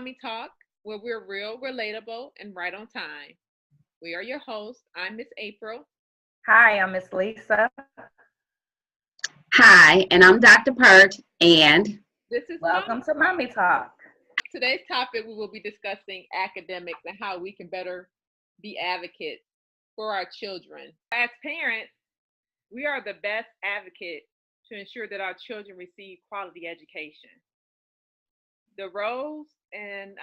Mommy Talk, where we're real, relatable, and right on time. We are your hosts. I'm Miss April. Hi, I'm Miss Lisa. Hi, and I'm Dr. Pert, and This is Welcome Mommy to Talk. Mommy Talk. Today's topic, we will be discussing academics and how we can better be advocates for our children. As parents, we are the best advocate to ensure that our children receive quality education. The roles and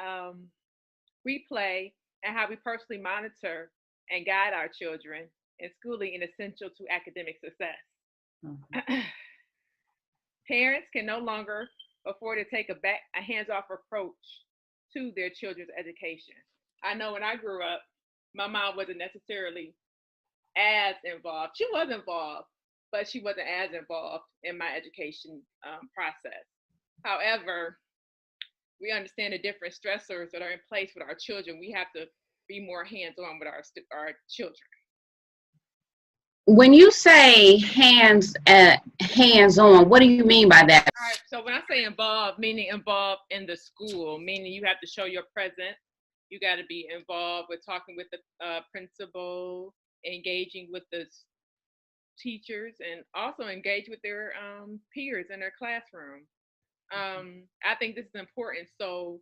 we play and how we personally monitor and guide our children in schooling is essential to academic success. Mhm. Parents can no longer afford to take a hands-off approach to their children's education. I know when I grew up, my mom wasn't necessarily as involved. She was involved, but she wasn't as involved in my education process. However, we understand the different stressors that are in place with our children. We have to be more hands-on with our children. when you say hands on, what do you mean by that? All right. So when I say involved, meaning involved in the school, meaning you have to show your presence. You got to be involved with talking with the principal, engaging with the teachers, and also engage with their peers in their classroom. I think this is important so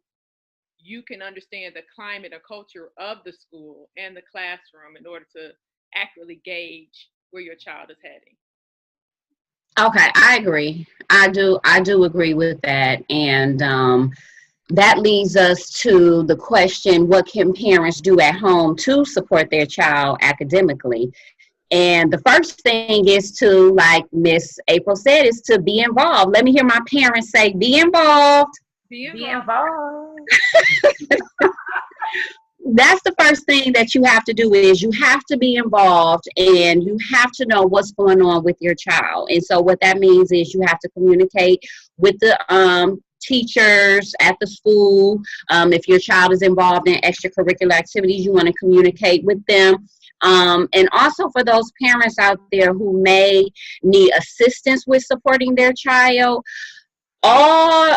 you can understand the climate and culture of the school and the classroom in order to accurately gauge where your child is heading. Okay, I agree. I do agree with that. And that leads us to the question, what can parents do at home to support their child academically? And the first thing is to, like Miss April said, is to be involved. Let me hear my parents say, be involved. Be Be involved. involved. That's the first thing that you have to do is you have to be involved and you have to know what's going on with your child. And so what that means is you have to communicate with the teachers at the school. If your child is involved in extracurricular activities, you want to communicate with them. And also for those parents out there who may need assistance with supporting their child, all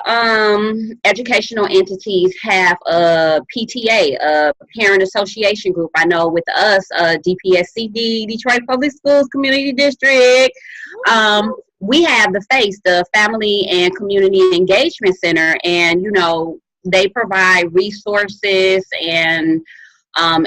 educational entities have a PTA, a parent association group. I know with us, DPSCD, Detroit Public Schools Community District, we have the FACE, the Family and Community Engagement Center, and they provide resources and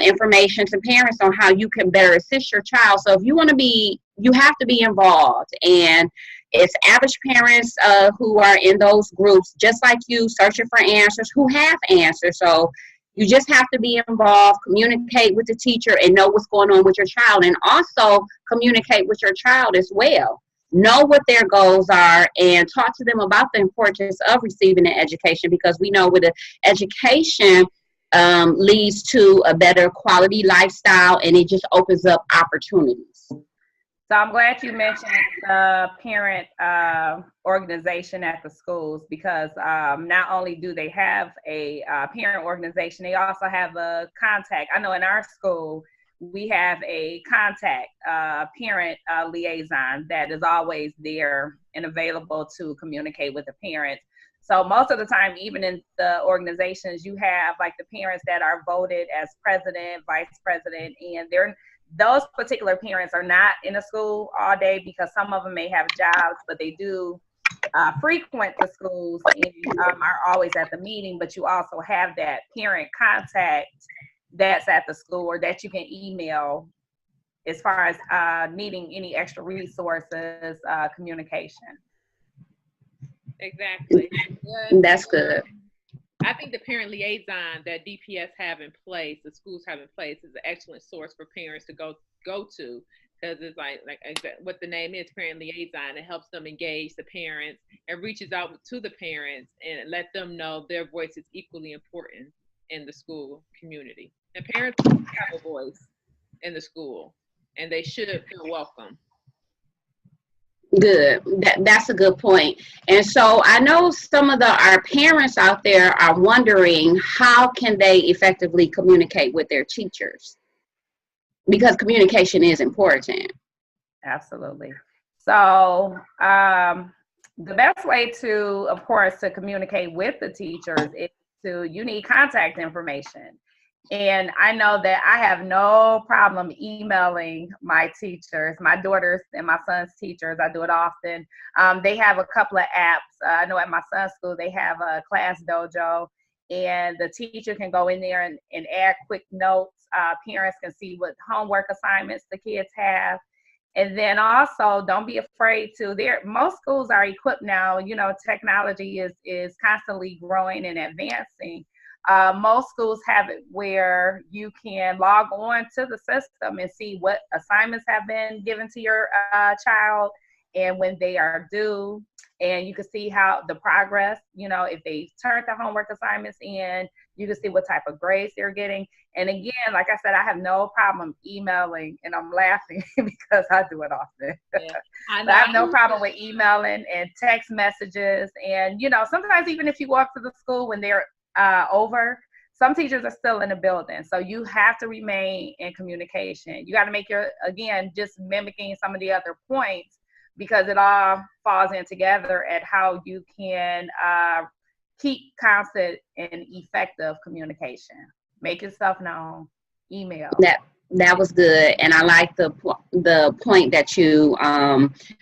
information to parents on how you can better assist your child. So if you want to be, you have to be involved. And it's average parents who are in those groups, just like you, searching for answers, who have answers. So you just have to be involved, communicate with the teacher, and know what's going on with your child. And also communicate with your child as well. Know what their goals are and talk to them about the importance of receiving an education, because we know with an education, leads to a better quality lifestyle, and it just opens up opportunities. So I'm glad you mentioned the parent organization at the schools, because not only do they have a parent organization, they also have a contact. I know in our school, we have a contact parent liaison that is always there and available to communicate with the parents. So most of the time, even in the organizations, you have like the parents that are voted as president, vice president, and those particular parents are not in the school all day, because some of them may have jobs, but they do frequent the schools and are always at the meeting. But you also have that parent contact that's at the school, or that you can email as far as needing any extra resources, communication. Exactly. That's good. I think the parent liaison that DPS have in place, the schools have in place, is an excellent source for parents to go to, because it's like what the name is, parent liaison. It helps them engage the parents and reaches out to the parents and let them know their voice is equally important in the school community. And parents have a voice in the school, and they should feel welcome. Good. That's a good point. And so I know some of our parents out there are wondering, how can they effectively communicate with their teachers? Because communication is important. Absolutely. So the best way to, of course, to communicate with the teachers is to, you need contact information. And I know that I have no problem emailing my teachers, my daughters and my son's teachers. I do it often. They have a couple of apps. I know at my son's school, they have a Class Dojo, and the teacher can go in there and add quick notes. Parents can see what homework assignments the kids have. And then also, don't be afraid to, most schools are equipped now, you know, technology is constantly growing and advancing. Most schools have it where you can log on to the system and see what assignments have been given to your child and when they are due. And you can see how the progress, you know, if they turned the homework assignments in, you can see what type of grades they're getting. And again, like I said, I have no problem emailing, and I'm laughing because I do it often. Yeah, I have no problem with emailing and text messages. And, you know, sometimes even if you walk to the school when they're over, some teachers are still in the building. So you have to remain in communication. You got to make again, just mimicking some of the other points, because it all falls in together at how you can keep constant and effective communication. Make yourself known, email. That was good, and I like the point that you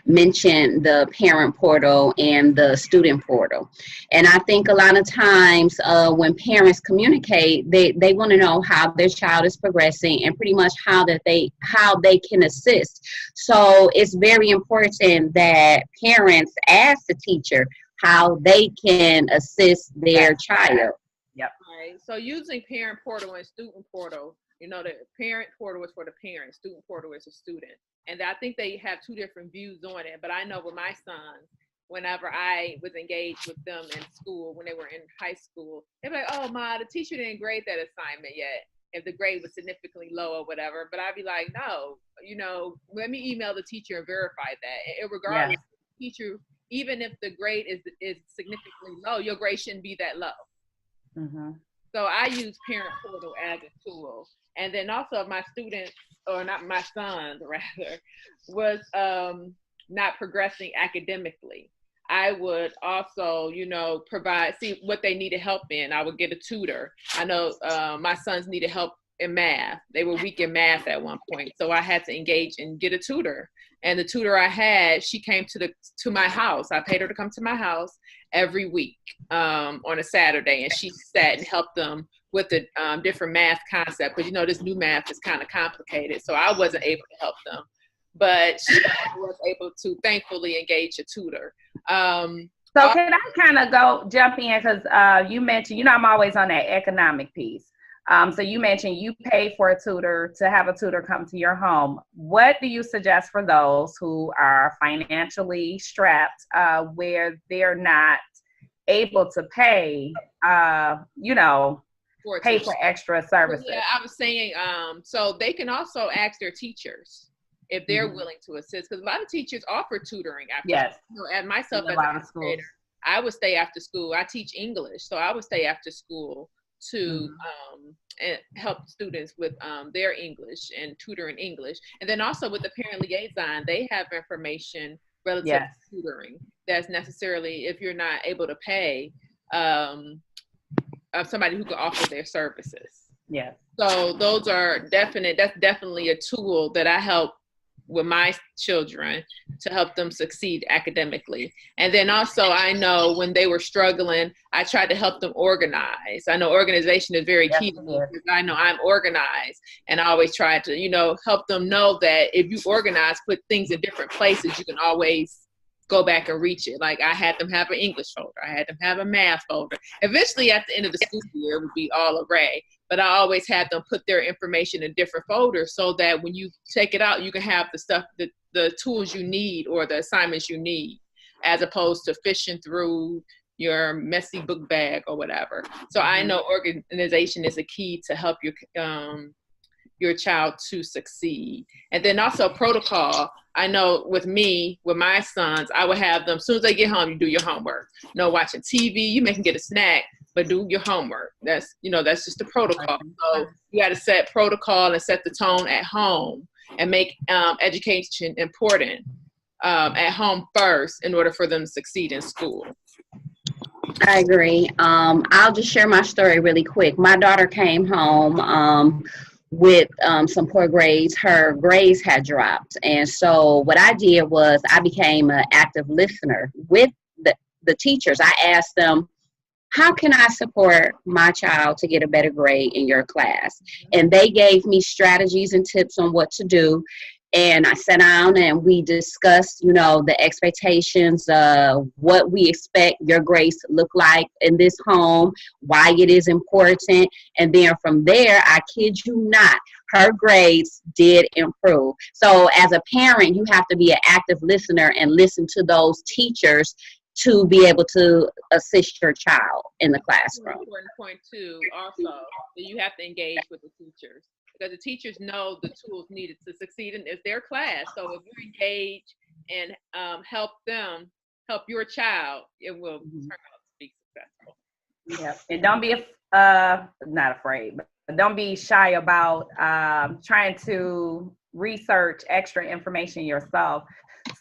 mentioned, the parent portal and the student portal. And I think a lot of times when parents communicate, they want to know how their child is progressing and pretty much how they can assist. So it's very important that parents ask the teacher how they can assist their child. Yep. All right. So using parent portal and student portal, you know, the parent portal is for the parent, student portal is a student. And I think they have two different views on it. But I know with my sons, whenever I was engaged with them in school, when they were in high school, they'd be like, oh, Ma, the teacher didn't grade that assignment yet, if the grade was significantly low or whatever. But I'd be like, no, you know, let me email the teacher and verify that. And regardless, the teacher, even if the grade is significantly low, your grade shouldn't be that low. Mm-hmm. So I use parent portal as a tool. And then also my students, or not my sons rather, was not progressing academically. I would also, you know, see what they needed help in. I would get a tutor. I know my sons needed help in math. They were weak in math at one point. So I had to engage and get a tutor. And the tutor I had, she came to my house. I paid her to come to my house every week on a Saturday. And she sat and helped them with the different math concept. Because, you know, this new math is kind of complicated. So I wasn't able to help them. But she was able to thankfully engage a tutor. So can I kind of jump in, because you mentioned, you know, I'm always on that economic piece. So you mentioned you pay for a tutor to have a tutor come to your home. What do you suggest for those who are financially strapped, where they're not able to pay, you know, pay for extra services? Yeah, I was saying, so they can also ask their teachers if they're willing to assist, because a lot of teachers offer tutoring after school. You know, and myself as an educator, I would stay after school. I teach English, so I would stay after school to and help students with their English and tutor in English. And then also with the parent liaison, they have information relative to tutoring that's necessarily, if you're not able to pay, somebody who can offer their services. Yeah. So those are that's definitely a tool that I help with my children to help them succeed academically. And then also I know when they were struggling, I tried to help them organize. I know organization is very key to me, because I know I'm organized, and I always try to, you know, help them know that if you organize, put things in different places, you can always go back and reach it. Like I had them have an English folder. I had them have a math folder. Eventually at the end of the school year, it would be all array. But I always had them put their information in different folders so that when you take it out, you can have the stuff, the tools you need or the assignments you need, as opposed to fishing through your messy book bag or whatever. So I know organization is a key to help your child to succeed. And then also protocol. I know with my sons, I would have them, as soon as they get home, you do your homework. No watching TV, you may can get a snack, but do your homework. That's just the protocol. So you got to set protocol and set the tone at home, and make education important at home first in order for them to succeed in school. I agree. I'll just share my story really quick. My daughter came home with some poor grades. Her grades had dropped. And so what I did was I became an active listener with the teachers. I asked them, how can I support my child to get a better grade in your class? And they gave me strategies and tips on what to do. And I sat down and we discussed, the expectations of what we expect your grades to look like in this home, why it is important. And then from there, I kid you not, her grades did improve. So as a parent, you have to be an active listener and listen to those teachers to be able to assist your child in the classroom. An important point too, also, that you have to engage with the teachers, because the teachers know the tools needed to succeed, and it's their class. So if you engage and help your child, it will turn out to be successful. Yeah, and don't be not afraid, but don't be shy about trying to research extra information yourself.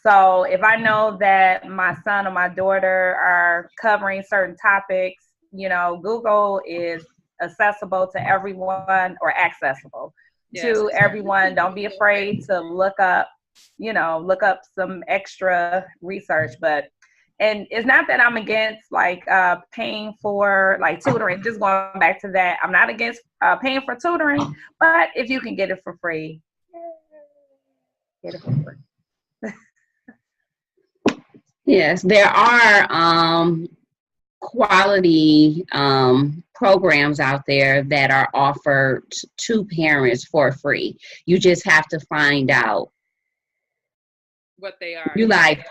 So if I know that my son or my daughter are covering certain topics, Google is accessible to everyone, or accessible to everyone. Don't be afraid to look up some extra research. And it's not that I'm against paying for tutoring. Just going back to that, I'm not against paying for tutoring, but if you can get it for free, get it for free. Yes, there are quality programs out there that are offered to parents for free. You just have to find out what they are. You like.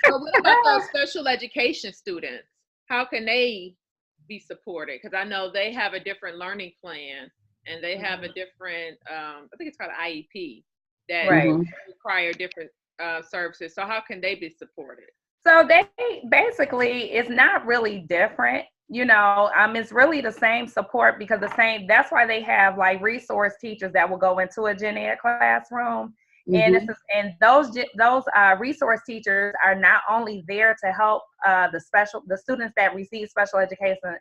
So what about those special education students? How can they be supported? Because I know they have a different learning plan, and they have a different, I think it's called IEP, that require different services. So how can they be supported? So they basically, it's not really different. It's really the same support, because that's why they have resource teachers that will go into a gen ed classroom. And those resource teachers are not only there to help the students that receive special education.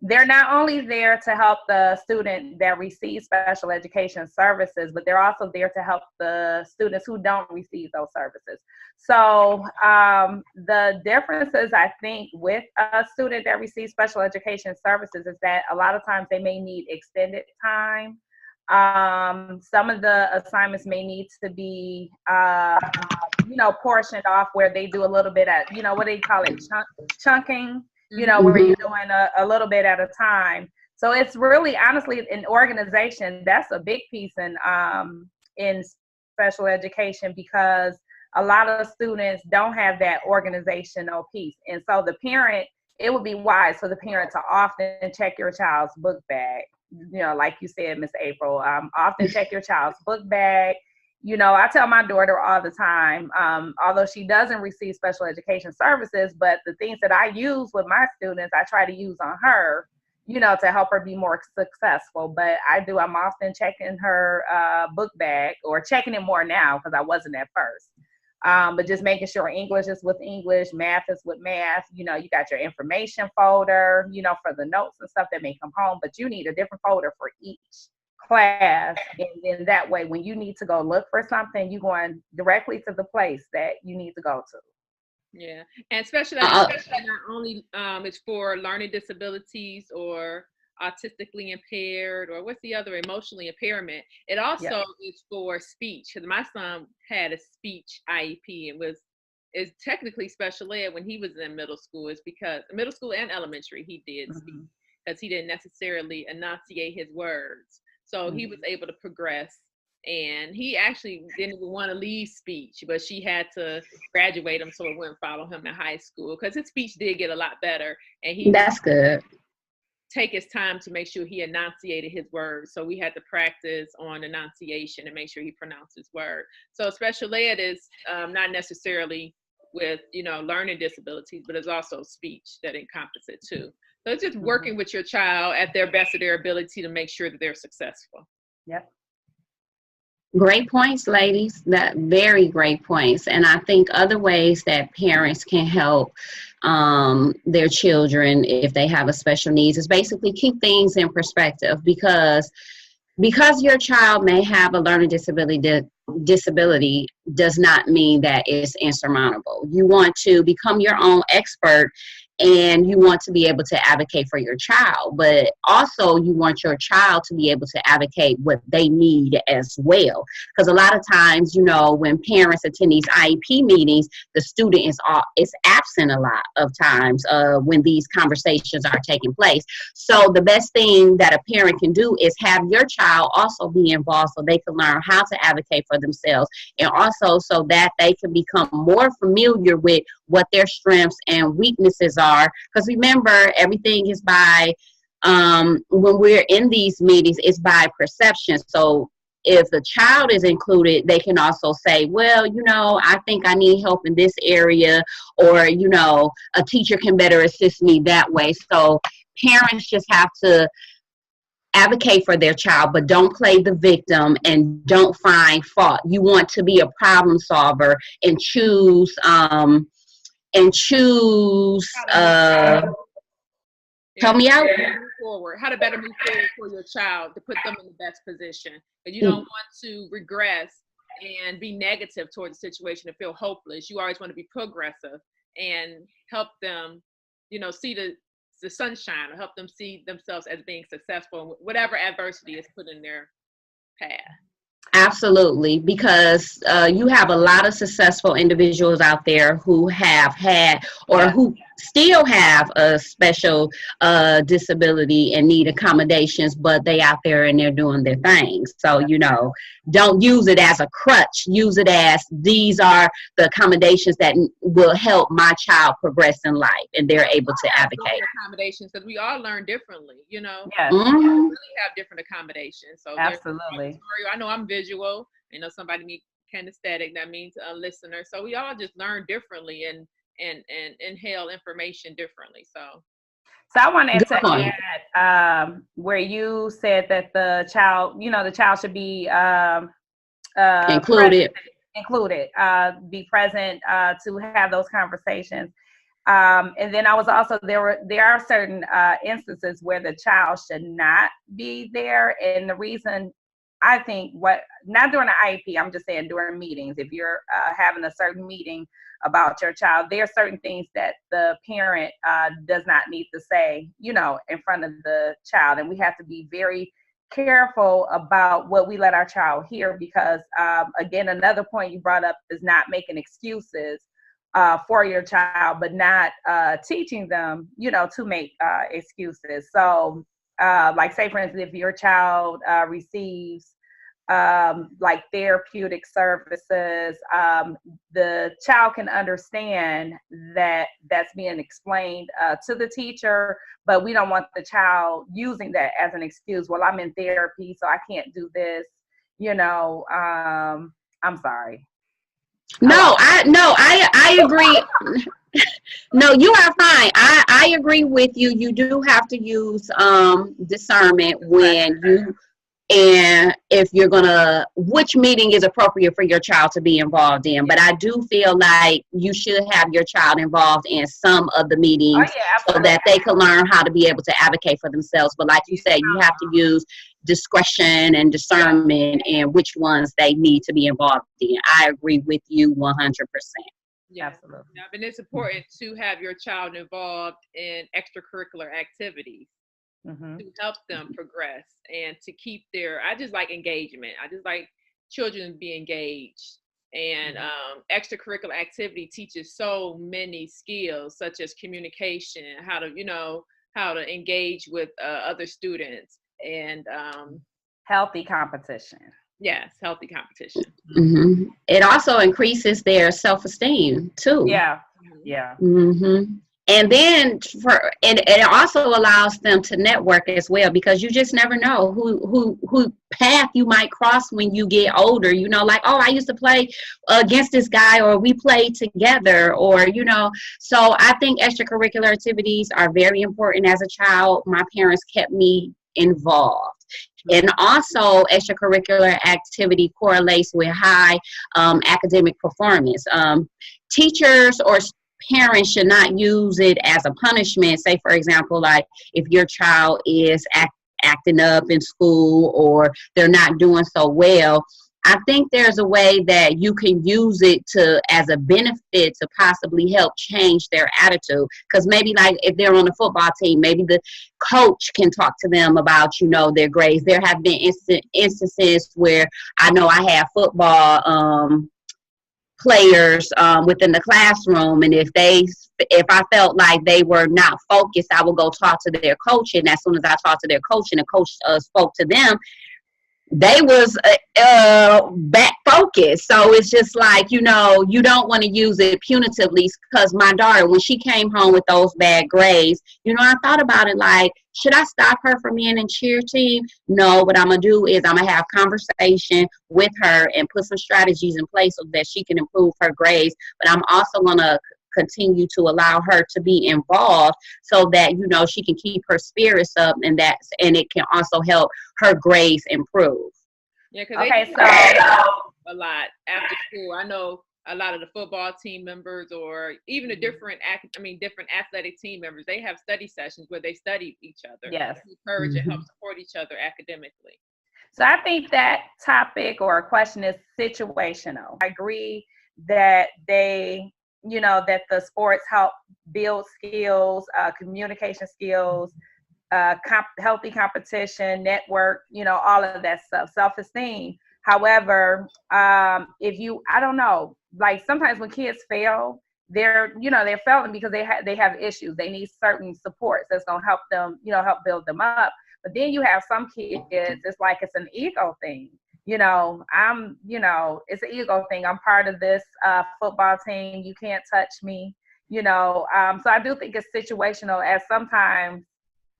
They're not only there to help the student that receives special education services, but they're also there to help the students who don't receive those services. So the differences, I think, with a student that receives special education services is that a lot of times they may need extended time. Some of the assignments may need to be, portioned off, where they do a little bit at, what do you call it, chunking, where you're doing a little bit at a time. So it's really, honestly, an organization. That's a big piece in special education, because a lot of students don't have that organizational piece. And so it would be wise for the parent to often check your child's book bag. Like you said, Miss April, often check your child's book bag. I tell my daughter all the time, although she doesn't receive special education services, but the things that I use with my students, I try to use on her, to help her be more successful. But I'm often checking her book bag, or checking it more now, because I wasn't at first. But just making sure English is with English, math is with math. You got your information folder, for the notes and stuff that may come home, but you need a different folder for each class. And then that way, when you need to go look for something, you're going directly to the place that you need to go to. Yeah, and special education not only is for learning disabilities or autistically impaired, or what's the other, emotionally impairment. It also is for speech, because my son had a speech IEP and is technically special ed when he was in middle school. It's because middle school and elementary he did speak, because he didn't necessarily enunciate his words. So he was able to progress, and he actually didn't even want to leave speech, but she had to graduate him so it wouldn't follow him in high school, because his speech did get a lot better, and that's good. Take his time to make sure he enunciated his words. So we had to practice on enunciation and make sure he pronounced his word. So special ed is not necessarily with, learning disabilities, but it's also speech that encompasses it too. So it's just working with your child at their best of their ability to make sure that they're successful. Yep. Great points, ladies. That very great points. And I think other ways that parents can help their children if they have a special needs is basically keep things in perspective, because your child may have a learning disability does not mean that it's insurmountable. You want to become your own expert, and you want to be able to advocate for your child, but also you want your child to be able to advocate what they need as well. Because a lot of times, when parents attend these IEP meetings, the student is absent a lot of times when these conversations are taking place. So the best thing that a parent can do is have your child also be involved, so they can learn how to advocate for themselves, and also so that they can become more familiar with what their strengths and weaknesses are. Because remember, everything is by, when we're in these meetings, it's by perception. So if the child is included, they can also say, well, I think I need help in this area, or, a teacher can better assist me that way. So parents just have to advocate for their child, but don't play the victim and don't find fault. You want to be a problem solver and choose help me out. How to better move forward for your child to put them in the best position. And you don't want to regress and be negative towards the situation and feel hopeless. You always want to be progressive and help them, see the sunshine, or help them see themselves as being successful, whatever adversity is put in their path. Absolutely, because you have a lot of successful individuals out there who have had or who still have a special disability and need accommodations, but they out there and they're doing their things. So, don't use it as a crutch. Use it as these are the accommodations that will help my child progress in life, and they're able to advocate. Accommodations, because we all learn differently, Yes. We really have different accommodations. So absolutely. I know I'm visual. Somebody need kinesthetic. That means a listener. So we all just learn differently and inhale information differently. So I wanted to add where you said that the child should be included, be present to have those conversations. And then I was also there are certain instances where the child should not be there, and the reason I think not during the IEP, I'm just saying during meetings, if you're having a certain meeting about your child, there are certain things that the parent does not need to say, in front of the child. And we have to be very careful about what we let our child hear, because again, another point you brought up is not making excuses for your child, but not teaching them, to make excuses. So like say, for instance, if your child receives like therapeutic services, the child can understand that that's being explained to the teacher, but we don't want the child using that as an excuse. Well, I'm in therapy, so I can't do this. I'm sorry. No, I agree. No, you are fine. I agree with you. You do have to use discernment when and if you're which meeting is appropriate for your child to be involved in. But I do feel like you should have your child involved in some of the meetings so that they can learn how to be able to advocate for themselves. But like you said, you have to use discretion and discernment and which ones they need to be involved in. I agree with you 100%. Yeah, absolutely. And it's important to have your child involved in extracurricular activities to help them progress and to keep I just like engagement. I just like children to be engaged. And extracurricular activity teaches so many skills, such as communication, how to engage with other students, and healthy competition. Yes, healthy competition. Mm-hmm. It also increases their self-esteem too. Yeah. Mm-hmm. And then it also allows them to network as well, because you just never know who path you might cross when you get older. Like, oh, I used to play against this guy, or we played together, or So I think extracurricular activities are very important. As a child, my parents kept me involved. And also, extracurricular activity correlates with high academic performance. Teachers or parents should not use it as a punishment. Say, for example, like if your child is acting up in school or they're not doing so well, I think there's a way that you can use it to as a benefit to possibly help change their attitude. Because maybe like if they're on the football team, maybe the coach can talk to them about, their grades. There have been instances where I know I have football players within the classroom, and if I felt like they were not focused, I would go talk to their coach, and as soon as I talked to their coach and the coach spoke to them, they was back focused. So it's just like, you don't want to use it punitively, because my daughter, when she came home with those bad grades, I thought about it like, should I stop her from being in cheer team? No, what I'm going to do is I'm going to have conversation with her and put some strategies in place so that she can improve her grades. But I'm also going to continue to allow her to be involved so that she can keep her spirits up, and it can also help her grades improve. Yeah, because a lot after school. I know a lot of the football team members, or even the different athletic team members, they have study sessions where they study each other. Yes, encourage and help support each other academically. So I think that topic or question is situational. I agree that that the sports help build skills, communication skills, healthy competition, network, all of that stuff, self-esteem. However, I don't know, like sometimes when kids fail, they're failing because they have issues. They need certain supports that's going to help them, help build them up. But then you have some kids, it's like it's an ego thing. It's an ego thing. I'm part of this football team. You can't touch me, So I do think it's situational, as sometimes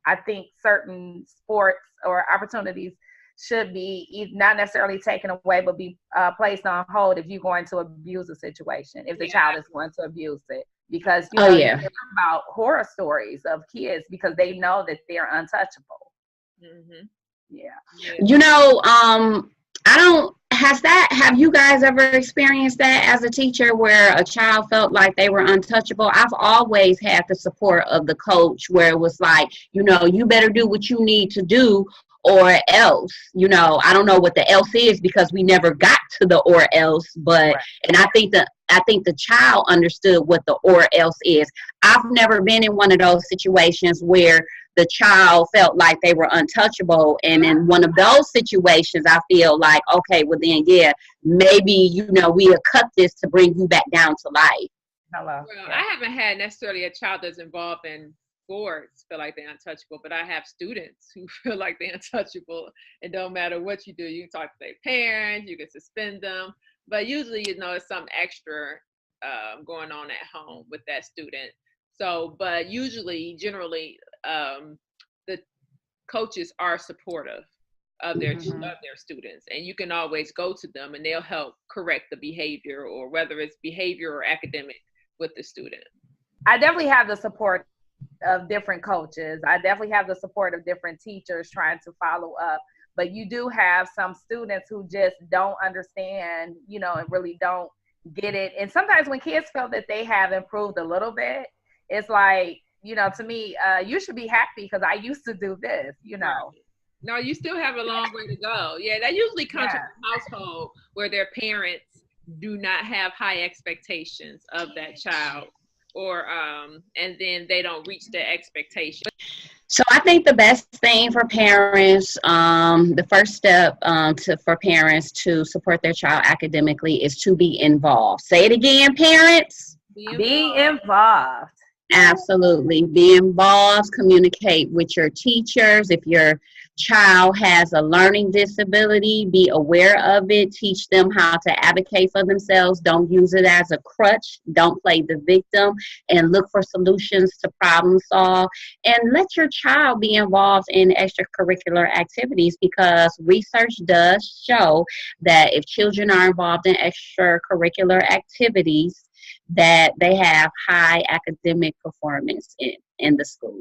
I think certain sports or opportunities should be not necessarily taken away, but be placed on hold if you're going to abuse a situation, if the child is going to abuse it. Because, you hear about horror stories of kids because they know that they're untouchable. Mm-hmm. Have you guys ever experienced that as a teacher where a child felt like they were untouchable? I've always had the support of the coach where it was like, you better do what you need to do or else, I don't know what the else is because we never got to the or else, but, right. And I think the child understood what the or else is. I've never been in one of those situations where the child felt like they were untouchable. And in one of those situations, I feel like, okay, well then, maybe, we'll cut this to bring you back down to life. Hello. Well, I haven't had necessarily a child that's involved in sports feel like they're untouchable, but I have students who feel like they're untouchable. It don't matter what you do. You can talk to their parents, you can suspend them, but usually, it's some extra going on at home with that student. So, but usually, generally, the coaches are supportive of their students, and you can always go to them and they'll help correct the behavior, or whether it's behavior or academic with the student. I definitely have the support of different coaches. I definitely have the support of different teachers trying to follow up. But you do have some students who just don't understand, and really don't get it. And sometimes when kids feel that they have improved a little bit, it's like, to me, you should be happy because I used to do this, No, you still have a long way to go. Yeah, that usually comes from a household where their parents do not have high expectations of that child, or and then they don't reach their expectations. So I think the best thing for parents, the first step for parents to support their child academically is to be involved. Say it again, parents. Be involved. Absolutely. Be involved. Communicate with your teachers. If your child has a learning disability, be aware of it. Teach them how to advocate for themselves. Don't use it as a crutch. Don't play the victim, and look for solutions to problem solve. And let your child be involved in extracurricular activities, because research does show that if children are involved in extracurricular activities, that they have high academic performance in the school.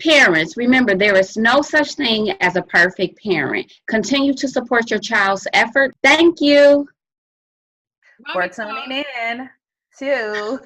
Parents, remember, there is no such thing as a perfect parent. Continue to support your child's effort. Thank you for Mommie tuning Talk. in to